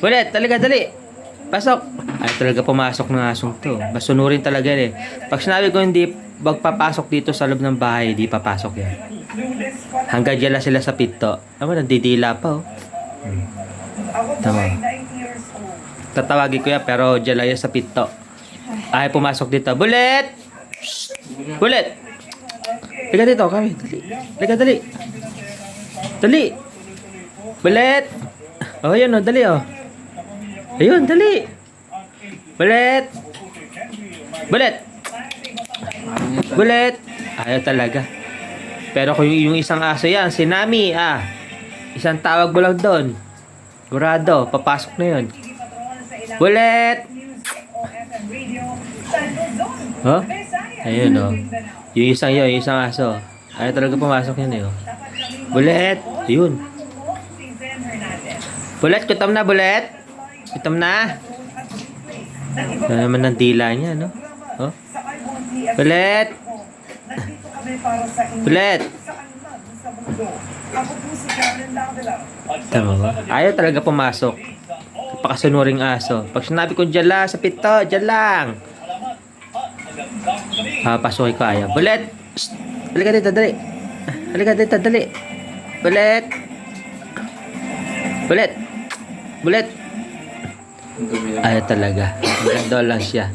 Ulit, talaga, dali. Pasok. Ay, talaga pumasok ng asong to. Masunurin talaga eh. Pag sinabi ko hindi magpapasok dito sa loob ng bahay, hindi papasok yan. Hanggang dyan lang sila sa pinto. Tama, nandidila pa oh. Tama. Tatawagin ko yan, pero dyan lang yan sa pinto. Ay, pumasok dito. Bullet! Bullet! Liga dito, kami. Dali. Liga, dali. Dali. Bullet! Oh, yun oh, dali oh. Ayun, dali. Bullet! Bullet! Bullet! Ayaw talaga. Pero kung yung isang aso yan, si Nami, isang tawag mo lang doon. Gurado, papasok na yun. Bullet! Oh? Ayun oh. Yung isang aso. Ayaw talaga pumasok yun eh oh. Bullet! Ayun. Bullet, kutom na, Bullet. Kutom na. Ito naman ng dila niya, no? Oh. Bullet! Bullet! Tama ba? Ayaw talaga pumasok. Pakasunuring aso. Pag sinabi ko dyan lang sa pito, dyan lang. Pasukin ko ayaw. Bullet! Halika dito, dali. Halika dito, dali. Bullet! Bullet! Bullet! Ayaw talaga. Ganda lang siya.